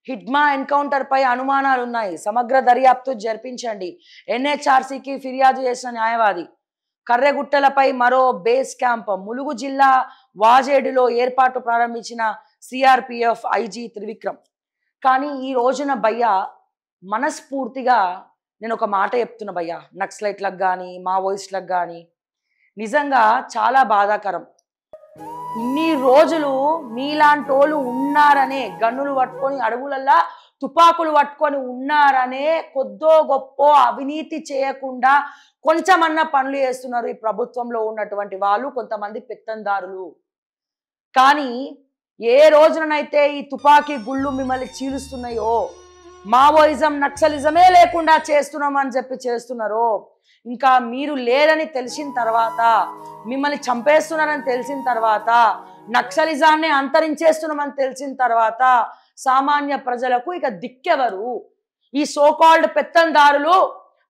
Hidma encounter పై అనుమానాలు ఉన్నాయి, సమగ్ర దర్యాప్తు జరిపించండి. ఎన్హెచ్ఆర్సీకి ఫిర్యాదు చేసిన న్యాయవాది. కర్రెగుట్టలపై మరో బేస్ క్యాంప్. ములుగు జిల్లా వాజేడులో ఏర్పాటు ప్రారంభించిన సిఆర్పిఎఫ్ ఐజీ త్రివిక్రమ్. కానీ ఈ రోజున భయ్యా మనస్ఫూర్తిగా నేను ఒక మాట చెప్తున్నా భయ్యా, నక్సలైట్లకు కానీ మావోయిస్టులకు కానీ నిజంగా చాలా బాధాకరం. ఇన్ని రోజులు మీలాంటోళ్ళు ఉన్నారనే, గన్నులు పట్టుకొని అడవులల్లా తుపాకులు పట్టుకొని ఉన్నారనే కొద్దో గొప్ప అవినీతి చేయకుండా కొంచెమన్నా పనులు చేస్తున్నారు ఈ ప్రభుత్వంలో ఉన్నటువంటి వాళ్ళు, కొంతమంది పెత్తందారులు. కానీ ఏ రోజునైతే ఈ తుపాకీ గుళ్ళు మిమ్మల్ని చీలుస్తున్నాయో, మావోయిజం నక్సలిజమే లేకుండా చేస్తున్నామని చెప్పి చేస్తున్నారో, ఇంకా మీరు లేరని తెలిసిన తర్వాత, మిమ్మల్ని చంపేస్తున్నారని తెలిసిన తర్వాత, నక్సలిజాన్ని అంతరించేస్తున్నామని తెలిసిన తర్వాత సామాన్య ప్రజలకు ఇక దిక్కెవరు? ఈ సోకాల్డ్ పెత్తందారులు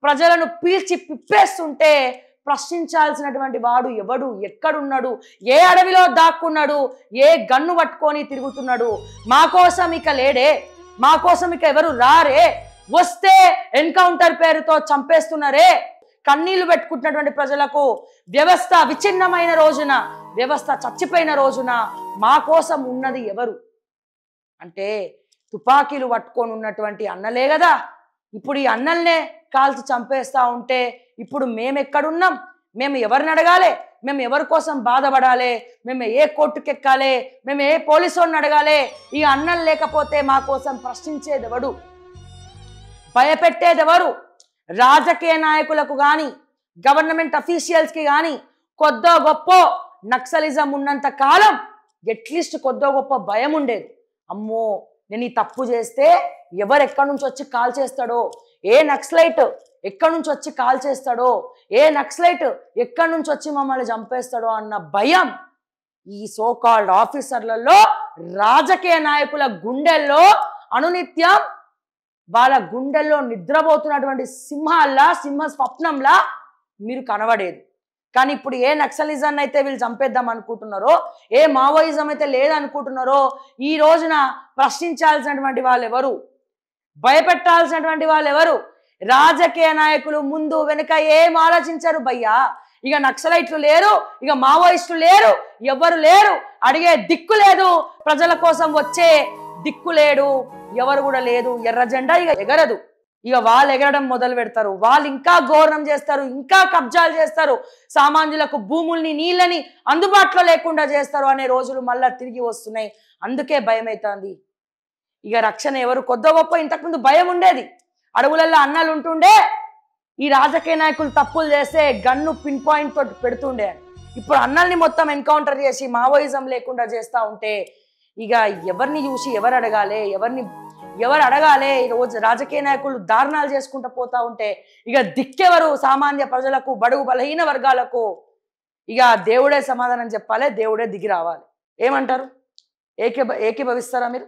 ప్రజలను పీల్చి పిప్పేస్తుంటే ప్రశ్నించాల్సినటువంటి వాడు ఎవడు? ఎక్కడున్నాడు? ఏ అడవిలో దాక్కున్నాడు? ఏ గన్ను పట్టుకొని తిరుగుతున్నాడు? మా కోసం ఇక లేడే, మా కోసం ఇక ఎవరు రారే, వస్తే ఎన్కౌంటర్ పేరుతో చంపేస్తున్నారే. కన్నీళ్లు పెట్టుకుంటున్నటువంటి ప్రజలకు వ్యవస్థ విచ్ఛిన్నమైన రోజున, వ్యవస్థ చచ్చిపోయిన రోజున మా కోసం ఉన్నది ఎవరు అంటే తుపాకీలు పట్టుకొని ఉన్నటువంటి అన్నలే కదా. ఇప్పుడు ఈ అన్నల్నే కాల్చి చంపేస్తా ఉంటే ఇప్పుడు మేము ఎక్కడున్నాం? మేము ఎవరిని అడగాలి? మేము ఎవరి కోసం బాధపడాలి? మేము ఏ కోర్టుకి ఎక్కాలి? మేము ఏ పోలీసుని అడగాలి? ఈ అన్నలు లేకపోతే మా కోసం ప్రశ్నించేదెవడు? భయపెట్టేదెవరు? రాజకీయ నాయకులకు కానీ గవర్నమెంట్ అఫీషియల్స్కి కానీ కొద్దో గొప్ప నక్సలిజం ఉన్నంత కాలం అట్లీస్ట్ కొద్దో గొప్ప భయం ఉండేది. అమ్మో, నేను ఈ తప్పు చేస్తే ఎవరు ఎక్కడి నుంచి వచ్చి కాల్ చేస్తాడో, ఏ నక్సలైట్ ఎక్కడి నుంచి వచ్చి కాల్ చేస్తాడో, ఏ నక్సలైట్ ఎక్కడి నుంచి వచ్చి మమ్మల్ని చంపేస్తాడో అన్న భయం ఈ సోకాల్డ్ ఆఫీసర్లలో, రాజకీయ నాయకుల గుండెల్లో అనునిత్యం వాళ్ళ గుండెల్లో నిద్రపోతున్నటువంటి సింహాల్లా, సింహ స్వప్నంలా మీరు కనబడేది. కానీ ఇప్పుడు ఏ నక్సలిజాన్ని అయితే వీళ్ళు చంపేద్దాం అనుకుంటున్నారో, ఏ మావోయిజం అయితే లేదనుకుంటున్నారో, ఈ రోజున ప్రశ్నించాల్సినటువంటి వాళ్ళు ఎవరు? భయపెట్టాల్సినటువంటి వాళ్ళు ఎవరు? రాజకీయ నాయకులు ముందు వెనుక ఏం ఆలోచించారు భయ్యా. ఇక నక్సలైట్లు లేరు, ఇక మావోయిస్టులు లేరు, ఎవరు లేరు, అడిగే దిక్కు లేదు, ప్రజల కోసం వచ్చే దిక్కు లేడు, ఎవరు కూడా లేదు. ఎర్ర జెండా ఇక ఎగరదు. ఇక వాళ్ళు ఎగరడం మొదలు పెడతారు. వాళ్ళు ఇంకా ఘోరం చేస్తారు, ఇంకా కబ్జాలు చేస్తారు, సామాన్యులకు భూముల్ని నీళ్ళని అందుబాటులో లేకుండా చేస్తారు అనే రోజులు మళ్ళా తిరిగి వస్తున్నాయి. అందుకే భయం అవుతుంది. ఇక రక్షణ ఎవరు? కొద్ది గొప్ప ఇంతకుముందు భయం ఉండేది, అడవులలో అన్నలు ఉంటుండే, ఈ రాజకీయ నాయకులు తప్పులు చేస్తే గన్ను పిన్ పాయింట్ తోటి పెడుతుండే. ఇప్పుడు అన్నల్ని మొత్తం ఎన్కౌంటర్ చేసి మావోయిజం లేకుండా చేస్తూ ఉంటే ఇక ఎవరిని చూసి ఎవరు అడగాలి? ఎవరు అడగాలి? ఈరోజు రాజకీయ నాయకులు దారుణాలు చేసుకుంటూ పోతా ఉంటే ఇక దిక్కెవరు? సామాన్య ప్రజలకు, బడుగు బలహీన వర్గాలకు ఇక దేవుడే సమాధానం చెప్పాలి, దేవుడే దిగి రావాలి. ఏమంటారు? ఏకీభవిస్తారా మీరు?